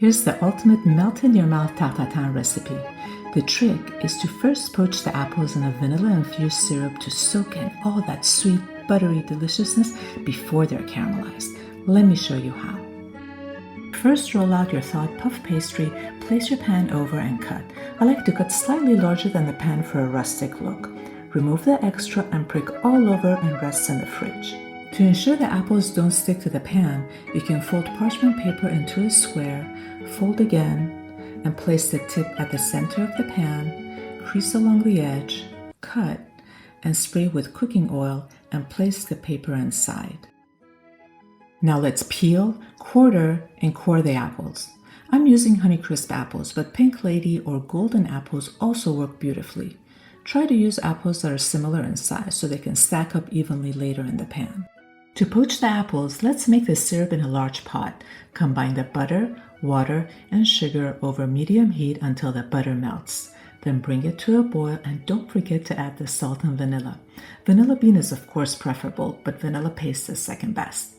Here's the ultimate melt-in-your-mouth Tarte Tatin recipe. The trick is to first poach the apples in a vanilla-infused syrup to soak in all that sweet, buttery deliciousness before they're caramelized. Let me show you how. First, roll out your thawed puff pastry, place your pan over and cut. I like to cut slightly larger than the pan for a rustic look. Remove the extra and prick all over and rest in the fridge. To ensure the apples don't stick to the pan, you can fold parchment paper into a square, fold again, and place the tip at the center of the pan, crease along the edge, cut, and spray with cooking oil and place the paper inside. Now let's peel, quarter, and core the apples. I'm using Honeycrisp apples, but Pink Lady or Golden apples also work beautifully. Try to use apples that are similar in size so they can stack up evenly later in the pan. To poach the apples, let's make the syrup in a large pot. Combine the butter, water, and sugar over medium heat until the butter melts. Then bring it to a boil and don't forget to add the salt and vanilla. Vanilla bean is of course preferable, but vanilla paste is second best.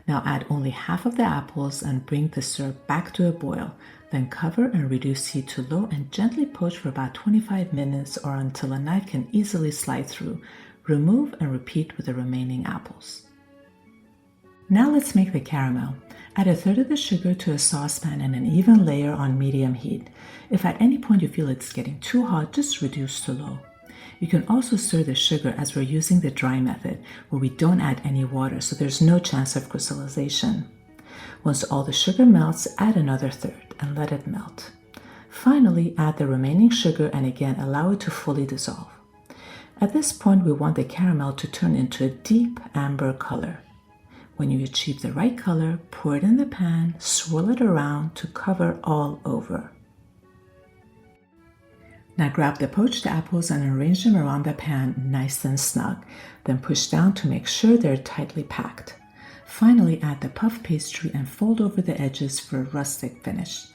Now add only half of the apples and bring the syrup back to a boil. Then cover and reduce heat to low and gently poach for about 25 minutes or until a knife can easily slide through. Remove and repeat with the remaining apples. Now let's make the caramel. Add a third of the sugar to a saucepan and an even layer on medium heat. If at any point you feel it's getting too hot, just reduce to low. You can also stir the sugar as we're using the dry method, where we don't add any water, so there's no chance of crystallization. Once all the sugar melts, add another third and let it melt. Finally, add the remaining sugar and again allow it to fully dissolve. At this point, we want the caramel to turn into a deep amber color. When you achieve the right color, pour it in the pan, swirl it around to cover all over. Now grab the poached apples and arrange them around the pan nice and snug. Then push down to make sure they're tightly packed. Finally, add the puff pastry and fold over the edges for a rustic finish.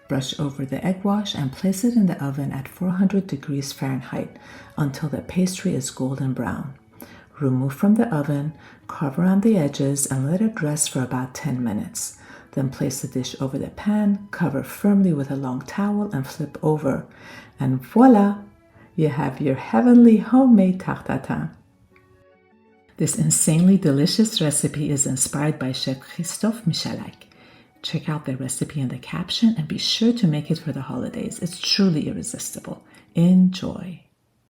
Brush over the egg wash and place it in the oven at 400 degrees Fahrenheit until the pastry is golden brown. Remove from the oven, carve around the edges, and let it rest for about 10 minutes. Then place the dish over the pan, cover firmly with a long towel, and flip over. And voila! You have your heavenly homemade Tarte Tatin. This insanely delicious recipe is inspired by Chef Christophe Michalak. Check out the recipe in the caption and be sure to make it for the holidays. It's truly irresistible. Enjoy!